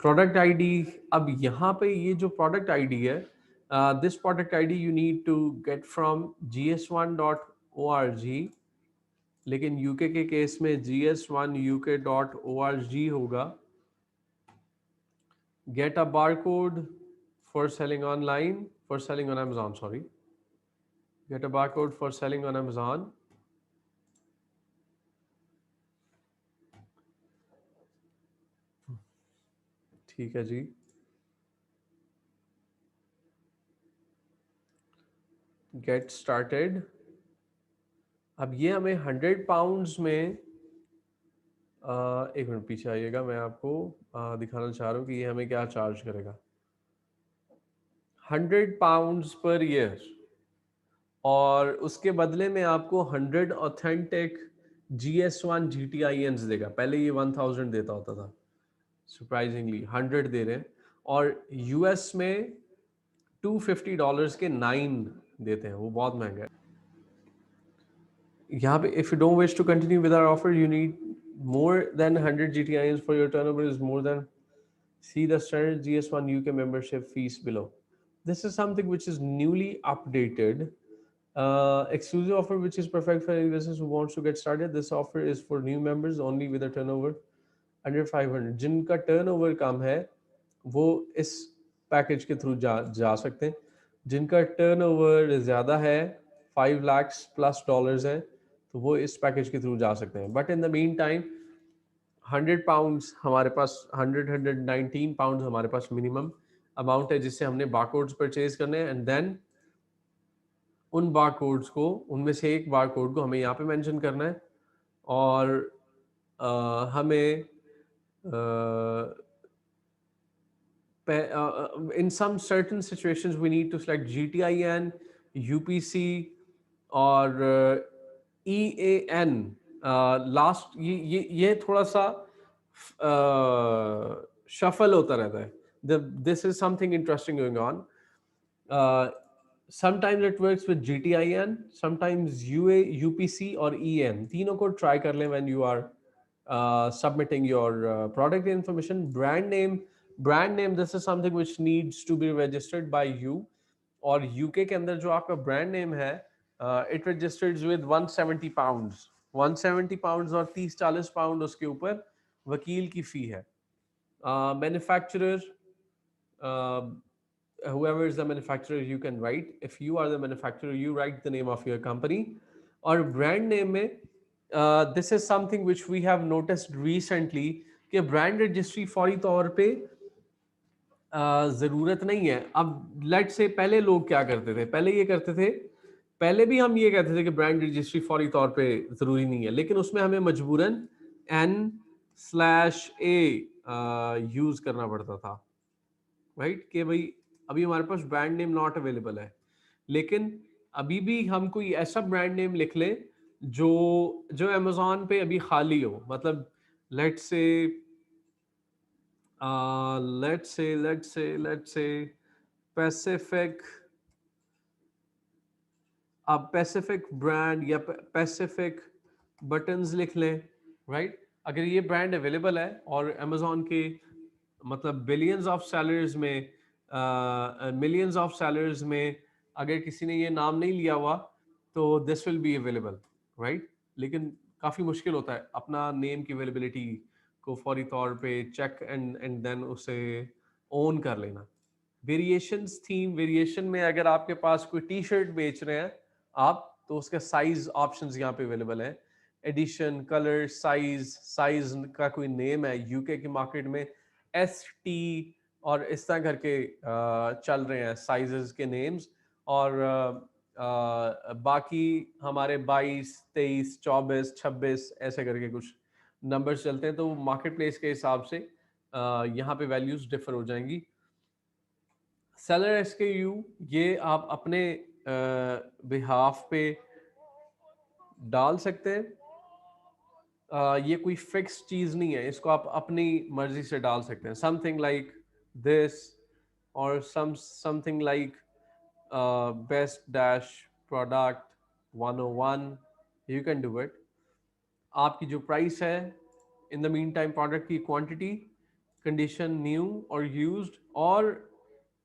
product ID. अब यहाँ पे ये जो प्रोडक्ट आईडी है, this product ID you need to get from gs1.org, लेकिन यूके के केस में gs1uk.org होगा। Get a bar code for selling online, for selling on Amazon, sorry, get a bar code for selling on Amazon. ठीक है जी, get started. अब ये हमें 100 pounds में, एक मिनट पीछे आइएगा, मैं आपको दिखाना चाह रहा हूँ कि ये हमें क्या चार्ज करेगा। 100 पाउंड्स पर ईयर, और उसके बदले में आपको 100 ऑथेंटिक GS1 GTINs देगा। पहले ये 1000 देता होता था, सरप्राइजिंगली 100 दे रहे हैं। और यूएस में $250 के 9 देते हैं, वो बहुत महंगा है। यहाँ पे if you don't wish to continue with our offer, you need more than 100 GTINs for your turnover is more than, see the standard GS1 UK membership fees below. This is something which is newly updated. Exclusive offer which is perfect for any business who wants to get started. This offer is for new members only with a turnover under 500. जिनका turnover कम है वो इस package के through जा सकते हैं। जिनका turnover ज़्यादा है, 5 लाख प्लस डॉलर्स है, तो वो इस पैकेज के थ्रू जा सकते हैं। But in the mean time 100 pounds हमारे पास, 119 पाउंड्स हमारे पास मिनिमम अमाउंट है जिससे हमने बारकोड्स परचेज करने हैं। एंड देन उन बारकोड्स को, उनमें से एक बारकोड को हमें यहाँ पे मेंशन करना है, और हमें in some certain situations we need to select GTIN, UPC और EAN। लास्ट ये थोड़ा सा शफल होता रहता है। This is something interesting going on. Sometimes it works with GTIN, sometimes UA, UPC और EN, तीनों को try कर लें when you are submitting your product information. Brand name, this is something which needs to be registered by you. और UK के अंदर जो आपका ब्रांड नेम है, it registered with 170 pounds, 170 pounds और 30-40 पाउंड उसके ऊपर वकील की फी है। Manufacturer, whoever is the manufacturer you can write, if you are the manufacturer you write the name of your company. और ब्रांड नेम में this is something which we have noticed recently कि brand registry फौरी तौर पे ज़रूरत नहीं है। अब लेट से पहले लोग क्या करते थे, पहले ये करते थे, पहले भी हम ये कहते थे कि ब्रांड रजिस्ट्री फौरी तौर पे ज़रूरी नहीं है, लेकिन उसमें हमें मजबूरन N/A यूज़ करना पड़ता था, राइट, कि भाई अभी हमारे पास ब्रांड नेम नॉट अवेलेबल है। लेकिन अभी भी हम कोई ऐसा ब्रांड नेम लिख लें जो जो अमेजोन पे अभी खाली हो, मतलब let's say let's say Pacific, आप पैसिफिक ब्रांड या पैसिफिक बटन्स लिख लें, राइट। अगर ये ब्रांड अवेलेबल है और अमेजोन के मतलब बिलियंस ऑफ सेलर्स में, मिलियंस ऑफ सेलर्स में अगर किसी ने ये नाम नहीं लिया हुआ तो this will be available, right. लेकिन काफ़ी मुश्किल होता है अपना नेम की अवेलेबिलिटी को फौरी तौर पे चेक एंड देन उसे ओन कर लेना। वेरिएशंस थीम, वेरिएशन में अगर आपके पास कोई टी शर्ट बेच रहे हैं आप, तो उसका साइज ऑप्शंस यहाँ पे अवेलेबल है। एडिशन, कलर, साइज, साइज का कोई नेम है यूके की मार्केट में ST और इस तरह करके चल रहे हैं साइजेस के नेम्स। और बाकी हमारे 22, 23, 24, 26 ऐसे करके कुछ नंबर्स चलते हैं। तो मार्केट प्लेस के हिसाब से यहाँ पे वैल्यूज डिफर हो जाएंगी। सेलर एसकेयू ये आप अपने बिहाफ पे डाल सकते हैं। ये कोई फिक्स चीज नहीं है, इसको आप अपनी मर्जी से डाल सकते हैं। समथिंग लाइक दिस और something like best dash product 101, you can do it. आपकी जो प्राइस है, इन द मीन टाइम प्रोडक्ट की क्वांटिटी, कंडीशन न्यू और यूज्ड, और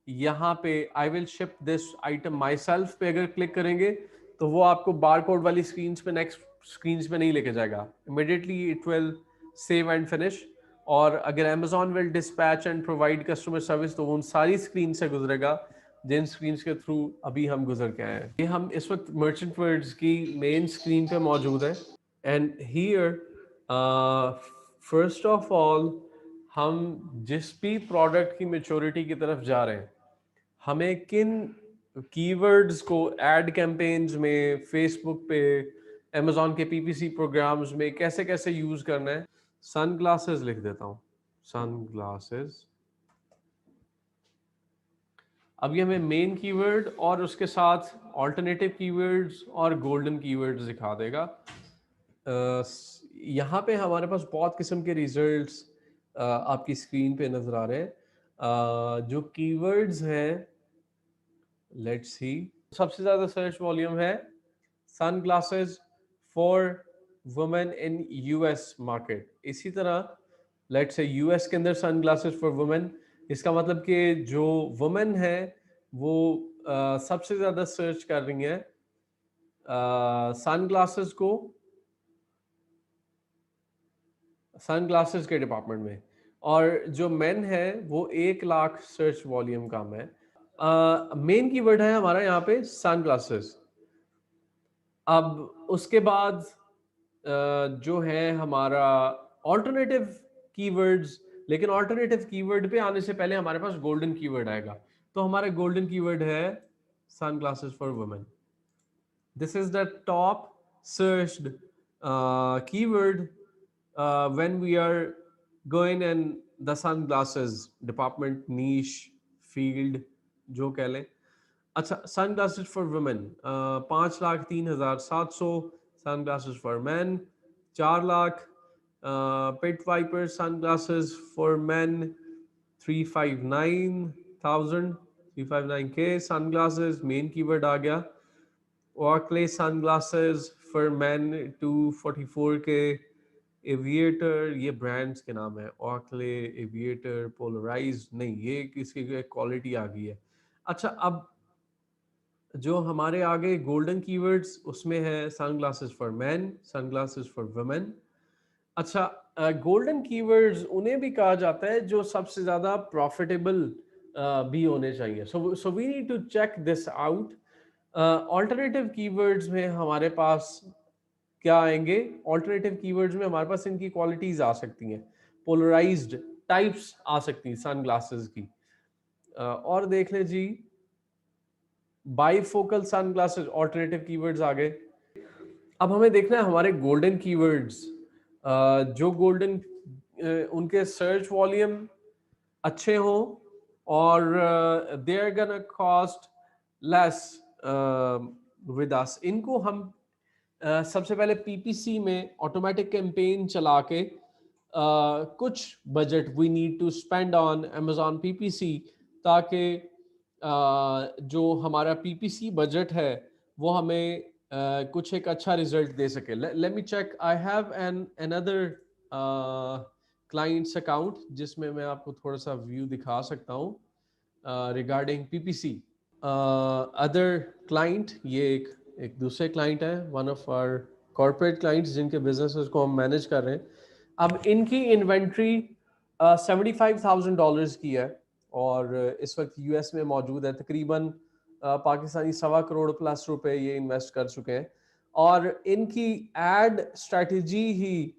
यहाँ पे आई will ship this item my self पे अगर क्लिक करेंगे तो वो आपको बार कोड वाली स्क्रीन पे, नेक्स्ट स्क्रीन पे नहीं लेके जाएगा। Immediately it will save and finish. और अगर Amazon will dispatch and provide customer service तो वो उन सारी स्क्रीन से गुजरेगा जिन स्क्रीन के थ्रू अभी हम गुजर के आए हैं। ये हम इस वक्त मर्चेंट वर्ड्स की मेन स्क्रीन पे मौजूद है। And here first of all हम जिस भी प्रोडक्ट की मेच्योरिटी की तरफ जा रहे हैं, हमें किन कीवर्ड्स को एड कैंपेन्स में, फेसबुक पे, अमेजोन के पीपीसी प्रोग्राम्स में कैसे कैसे यूज करना है। सन ग्लासेस लिख देता हूं, सन ग्लासेस। अब ये हमें मेन कीवर्ड और उसके साथ ऑल्टरनेटिव कीवर्ड्स और गोल्डन कीवर्ड्स दिखा देगा। यहाँ पे हमारे पास बहुत किस्म के रिजल्ट्स आपकी स्क्रीन पे नजर आ रहे हैं। जो कीवर्ड्स हैं, लेट्स सी, सबसे ज्यादा सर्च वॉल्यूम है sun glasses for women in US market. इसी तरह लेट्स से यूएस के अंदर सन ग्लासेस फॉर वुमेन, इसका मतलब कि जो वुमेन है वो सबसे ज्यादा सर्च कर रही हैं सन ग्लासेस को, सन ग्लासेस के डिपार्टमेंट में। और जो मेन है वो 1 लाख सर्च वॉल्यूम कम है। मेन कीवर्ड है हमारा यहाँ पे सन ग्लासेस। अब उसके बाद जो है हमारा ऑल्टरनेटिव कीवर्ड्स, लेकिन ऑल्टरनेटिव कीवर्ड पे आने से पहले हमारे पास गोल्डन कीवर्ड आएगा। तो हमारा गोल्डन कीवर्ड है sun glasses for women. This is the top searched keyword when we are going in the sunglasses department niche field जो कह लें। अच्छा, sunglasses for women 5,03,700, sunglasses for men 4 lakh, pit viper sunglasses for men 359,000, 359K sunglasses main keyword आ गया। Oakley sunglasses for men 244K, aviator, ये brands के नाम है, Oakley, aviator, polarise नहीं, ये किसकी क्वालिटी आ गई है। अच्छा, अब जो हमारे आगे गोल्डन कीवर्ड्स उसमें है sunglasses for man, sunglasses for women. अच्छा, गोल्डन कीवर्ड्स उन्हें भी कहा जाता है जो सबसे ज्यादा प्रॉफिटेबल भी होने चाहिए। So we need to check this out. Alternative keywords में हमारे पास क्या आएंगे? ऑल्टरनेटिव कीवर्ड्स में हमारे पास इनकी क्वालिटीज आ सकती हैं, पोलराइज्ड टाइप्स आ सकती हैं सन ग्लासेस की। और देख ले जी, bifocal sunglasses alternative keywords आ गए। अब हमें देखना है हमारे गोल्डन कीवर्ड्स, जो गोल्डन उनके सर्च वॉल्यूम अच्छे हों और they are gonna cost less with us. इनको हम सबसे पहले पीपीसी में ऑटोमेटिक कैंपेन चला के कुछ budget we need to spend on Amazon PPC, ताकि जो हमारा पीपीसी बजट है वो हमें कुछ एक अच्छा रिजल्ट दे सके। Let me check, I have an another clients account जिसमें मैं आपको थोड़ा सा व्यू दिखा सकता हूँ रिगार्डिंग पीपीसी। अदर क्लाइंट, ये एक दूसरे क्लाइंट है, one of our corporate clients जिनके बिजनेसेस को हम मैनेज कर रहे हैं। अब इनकी इन्वेंट्री $75,000 की है और इस वक्त यूएस में मौजूद है। तकरीबन पाकिस्तानी 1.25 करोड़ प्लस रुपए ये इन्वेस्ट कर चुके हैं। और इनकी एड स्ट्रेटजी ही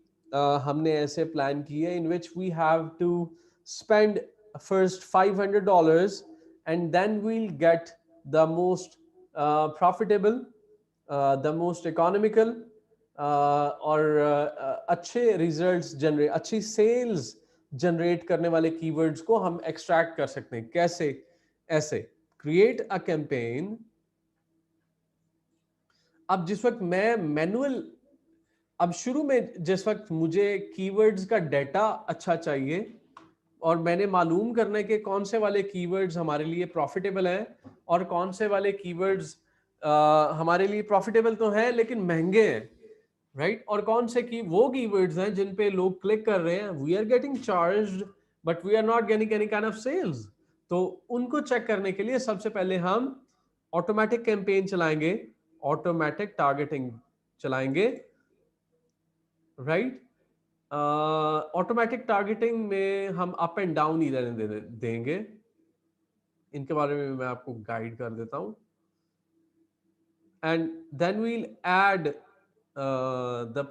हमने ऐसे प्लान की है in which we have to spend first $500 and then we'll get the most profitable, the most economical और अच्छे रिजल्ट्स जनरेट, अच्छी सेल्स जनरेट करने वाले कीवर्ड्स को हम एक्सट्रैक्ट कर सकते हैं। कैसे? ऐसे क्रिएट अ कैंपेन। अब जिस वक्त मैं मैनुअल, अब शुरू में जिस वक्त मुझे कीवर्ड्स का डाटा अच्छा चाहिए और मैंने मालूम करना है कि कौन से वाले कीवर्ड्स हमारे लिए प्रॉफिटेबल हैं और कौन से वाले कीवर्ड्स हमारे लिए प्रॉफिटेबल तो हैं लेकिन महंगे हैं, राइट? और कौन से की वो कीवर्ड्स हैं जिन पे लोग क्लिक कर रहे हैं, we are getting charged but we are not getting any kind of sales. तो उनको चेक करने के लिए सबसे पहले हम ऑटोमेटिक कैंपेन चलाएंगे, ऑटोमेटिक टारगेटिंग चलाएंगे, राइट? ऑटोमेटिक टारगेटिंग में हम अप एंड डाउन ही रहने देंगे। इनके बारे में मैं आपको गाइड कर देता हूं। And then we'll add the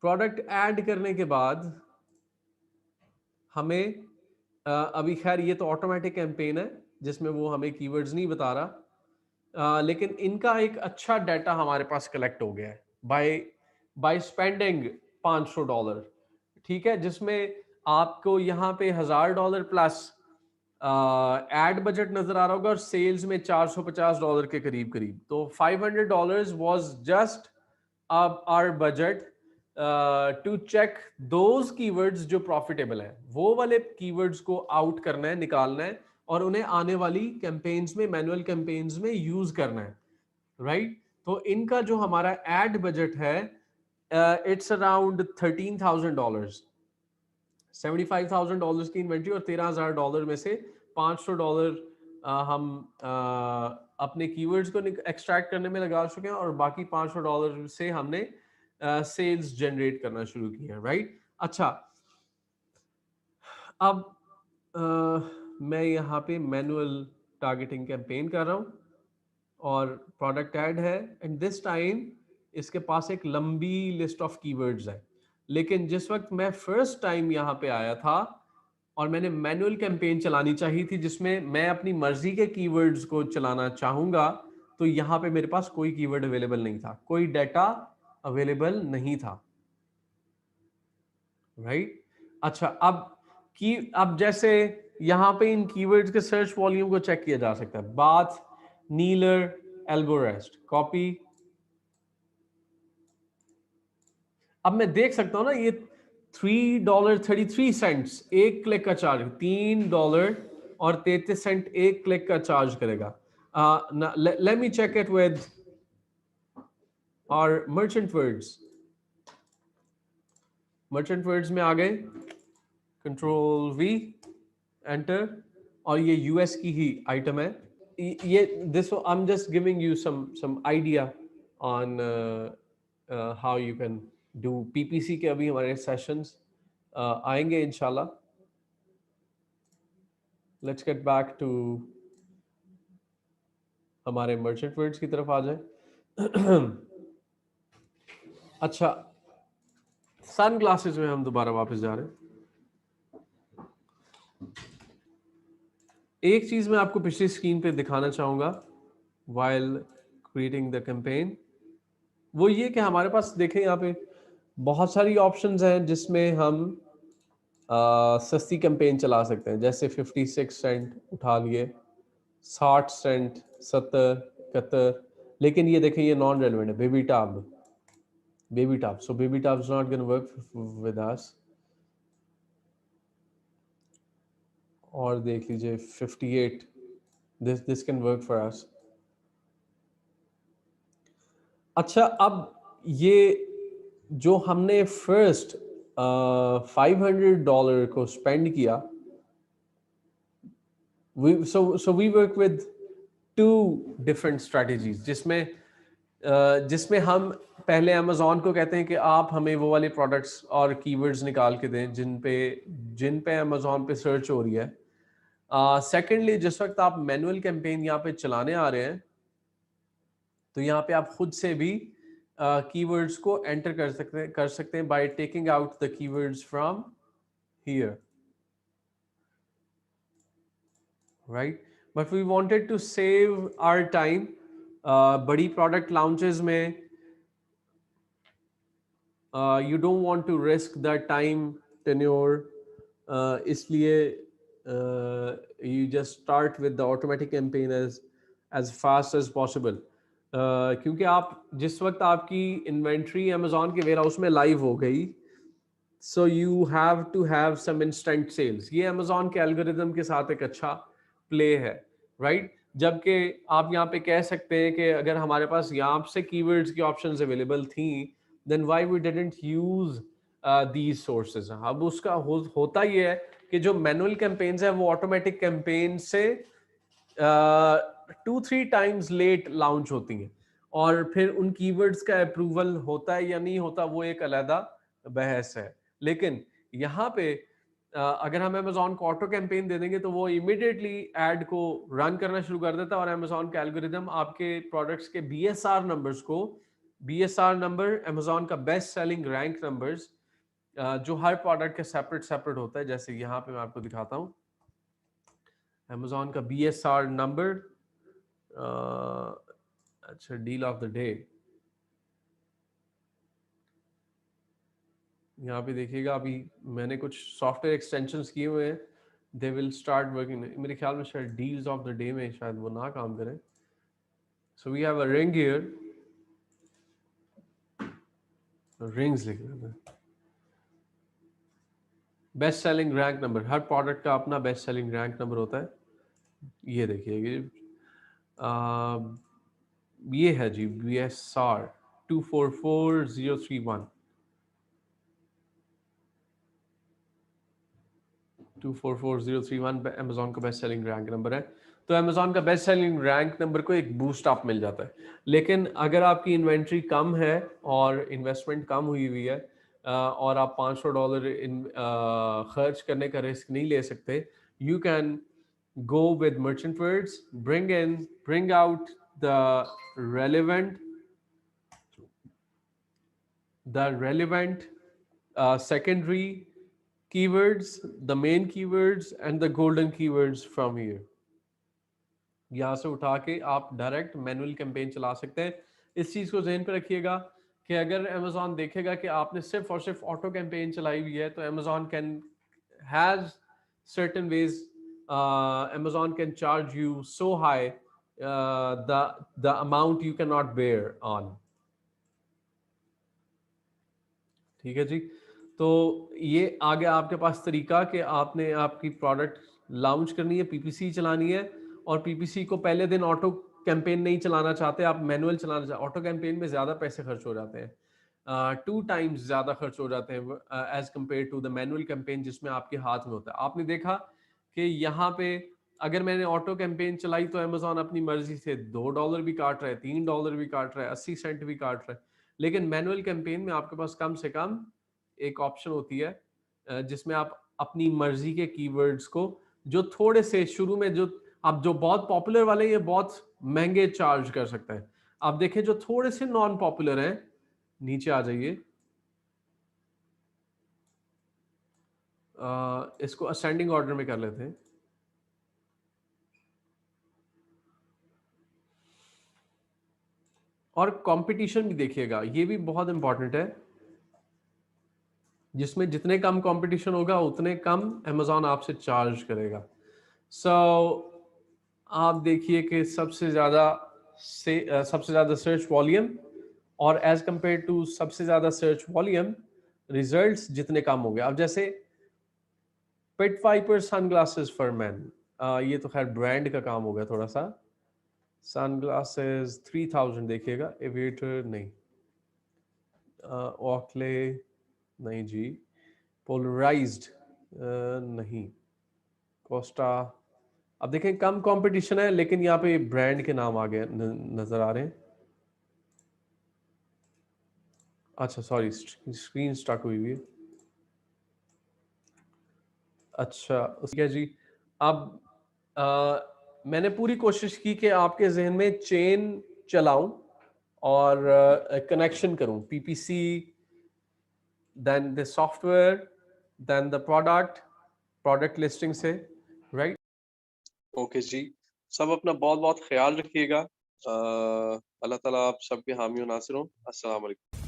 product add करने के बाद हमें अभी खैर ये तो ऑटोमेटिक कैंपेन है जिसमें वो हमें कीवर्ड्स नहीं बता रहा, लेकिन इनका एक अच्छा डाटा हमारे पास कलेक्ट हो गया है बाय स्पेंडिंग $500, ठीक है, जिसमें आपको यहाँ पे $1000 प्लस एड बजट नजर आ रहा होगा और सेल्स में $450 के करीब करीब। तो $500 was just our budget to check those keywords जो प्रॉफिटेबल है, वो वाले कीवर्ड्स को आउट करना है, निकालना है और उन्हें आने वाली कैंपेन्स में, मैनुअल कैंपेन्स में यूज करना है, राइट? तो इनका जो हमारा एड बजट है इट्स अराउंड $13,000, $75,000 की इन्वेंट्री और $13,000 में से $500 हम अपने कीवर्ड्स को एक्सट्रैक्ट करने में लगा चुके हैं और बाकी $500 से हमने सेल्स जनरेट करना शुरू किया, राइट? अच्छा, अब मैं यहाँ पे मैनुअल टारगेटिंग कैंपेन कर रहा हूँ और प्रोडक्ट ऐड है एंड दिस टाइम इसके पास एक लंबी लिस्ट ऑफ कीवर्ड्स है। लेकिन जिस वक्त मैं फर्स्ट टाइम यहाँ पे आया था और मैंने मैनुअल कैंपेन चलानी चाहिए थी जिसमें मैं अपनी मर्जी के कीवर्ड्स को चलाना चाहूंगा, तो यहाँ पे मेरे पास कोई कीवर्ड अवेलेबल नहीं था, कोई डाटा अवेलेबल नहीं था, राइट? अच्छा, अब जैसे यहाँ पे इन कीवर्ड्स के सर्च वॉल्यूम को चेक किया जा सकता है। बाथ, नीलर, एल्गोरेस्ट, कॉपी। अब मैं देख सकता हूं ना, ये $3.33 एक क्लिक का चार्ज, $3.33 एक क्लिक का चार्ज करेगा। Let me check it with और मर्चेंट वर्ड्स में आ गए, कंट्रोल वी, एंटर, और ये यूएस की ही आइटम है। ये this I am just giving you some idea on how you can do PPC के। अभी हमारे सेशंस आएंगे इंशाल्लाह। लेट्स गेट बैक टू हमारे मर्चेंट वर्ड्स की तरफ आ जाए। अच्छा, सन ग्लासेस में हम दोबारा वापस जा रहे हैं। एक चीज मैं आपको पिछली स्क्रीन पे दिखाना चाहूंगा वाइल क्रिएटिंग द कैंपेन, वो ये कि हमारे पास देखें यहाँ पे बहुत सारी ऑप्शंस हैं जिसमें हम सस्ती कैंपेन चला सकते हैं। जैसे 56 सेंट उठा लिए, 60 सेंट, 70, 71, लेकिन ये देखें ये नॉन रेलेवेंट है। Baby top, so baby top is not gonna work with us. और देख लीजिए 58, this can work for us. अच्छा, अब ये जो हमने फर्स्ट $500 को स्पेंड किया, so we work with two different strategies, जिसमें हम पहले अमेजोन को कहते हैं कि आप हमें वो वाले प्रोडक्ट्स और कीवर्ड्स निकाल के दें जिन पे अमेजोन पे सर्च हो रही है। सेकेंडली, जिस वक्त आप मैनुअल कैंपेन यहाँ पे चलाने आ रहे हैं तो यहाँ पे आप खुद से भी कीवर्ड्स को एंटर कर सकते हैं by taking out the keywords from here, right? But we wanted to save our time. बड़ी product launches में you don't want to risk the time tenure, इसलिए you just start with the automatic campaign as fast as possible. क्योंकि आप जिस वक्त आपकी inventory Amazon के warehouse में लाइव हो गई, so you have to have some instant sales. ये अमेजोन के एल्गोरिदम के साथ एक अच्छा प्ले है, राइट? जबकि आप यहाँ पे कह सकते हैं कि अगर हमारे पास यहाँ से कीवर्ड्स की ऑप्शंस अवेलेबल थी, then why we didn't use these sources. अब उसका होता ये है कि जो मैनुअल कैंपेन्स है वो ऑटोमेटिक कैंपेन से 2-3 टाइम्स लेट लॉन्च होती हैं, और फिर उन कीवर्ड्स का अप्रूवल होता है या नहीं होता वो एक अलग बहस है। लेकिन यहाँ पे अगर हम अमेजोन को ऑटो कैंपेन दे देंगे तो वो इमीडिएटली एड को रन करना शुरू कर देता है, और अमेजोन का एल्गोरिदम आपके प्रोडक्ट्स के बीएसआर नंबर्स को, बीएसआर नंबर अमेजोन का बेस्ट सेलिंग रैंक नंबर्स, जो हर प्रोडक्ट के सेपरेट सेपरेट होता है, जैसे यहाँ पे मैं आपको दिखाता हूँ अमेजोन का बीएसआर नंबर। अच्छा, डील ऑफ द डे, यहाँ पे देखिएगा अभी मैंने कुछ सॉफ्टवेयर एक्सटेंशंस किए हुए हैं, दे विल स्टार्ट वर्किंग। मेरे ख्याल में शायद डील्स ऑफ द डे में शायद वो ना काम करें। So we have a ring here, rings लिख लेते हैं। बेस्ट सेलिंग रैंक नंबर, हर प्रोडक्ट का अपना बेस्ट सेलिंग रैंक नंबर होता है। ये देखिए ये है जी BSR 244031, 244031 अमेजोन का बेस्ट सेलिंग रैंक नंबर है। तो अमेजोन का बेस्ट सेलिंग रैंक नंबर को एक बूस्ट अप मिल जाता है। लेकिन अगर आपकी इन्वेंट्री कम है और इन्वेस्टमेंट कम हुई हुई है, और आप $500 खर्च करने का रिस्क नहीं ले सकते, you can go with merchant words, bring out the relevant secondary keywords, the main keywords and the golden keywords from here. यहाँ से उठा के आप डायरेक्ट मैनुअल कैंपेन चला सकते हैं। इस चीज़ को जहन पे रखिएगा कि अगर अमेजोन देखेगा कि आपने सिर्फ और सिर्फ ऑटो कैंपेन चलाई हुई है, तो Amazon can has certain ways, Amazon can charge you so high, the amount you cannot bear on. ठीक है जी। तो ये आगे आपके पास तरीका कि आपने आपकी प्रोडक्ट लॉन्च करनी है, पीपीसी चलानी है, और पीपीसी को पहले दिन ऑटो कैंपेन नहीं चलाना चाहते, आप मैनुअल चलाना चाहते। ऑटो कैंपेन में ज़्यादा पैसे खर्च हो जाते हैं, 2 टाइम्स ज़्यादा खर्च हो जाते हैं as compared to the manual campaign जिसमें आपके हाथ में होता है। आपने देखा कि यहाँ पे अगर मैंने ऑटो कैंपेन चलाई तो अमेजोन अपनी मर्जी से $2 भी काट रहा है, $3 भी काट रहा है, 80 सेंट भी काट रहा है। लेकिन मैनुअल कैंपेन में आपके पास कम से कम एक ऑप्शन होती है जिसमें आप अपनी मर्जी के कीवर्ड्स को, जो थोड़े से शुरू में जो आप जो बहुत पॉपुलर वाले ये बहुत महंगे चार्ज कर सकते हैं। आप देखें जो थोड़े से नॉन पॉपुलर हैं, नीचे आ जाइए, इसको असेंडिंग ऑर्डर में कर लेते हैं। और कंपटीशन भी देखिएगा, ये भी बहुत इंपॉर्टेंट है, जिसमें जितने कम कंपटीशन होगा उतने कम अमेजोन आपसे चार्ज करेगा। सो आप देखिए कि सबसे ज़्यादा सर्च वॉल्यूम, और एज कंपेयर टू सबसे ज़्यादा सर्च वॉल्यूम रिजल्ट्स जितने कम हो गए। अब जैसे Pit Viper sunglasses for man, ये तो खैर ब्रांड का काम हो गया थोड़ा सा। सनग्लासेस 3000 देखिएगा, एविएटर नहीं, ऑकले नहीं जी, पोलराइज्ड नहीं, कोस्टा। अब देखें कम कंपटीशन है लेकिन यहाँ पे ब्रांड के नाम आ गए नजर आ रहे हैं। अच्छा सॉरी, स्क्रीन स्टक हुई हुई है। अच्छा ठीक है जी। अब मैंने पूरी कोशिश की कि आपके जहन में चेन चलाऊं और कनेक्शन करूं, PPC, then the software, then the product listing से, राइट? ओके जी। सब अपना बहुत बहुत ख्याल रखिएगा। अल्लाह ताला आप सबके हामी और नासिर हो। अस्सलाम वालेकुम।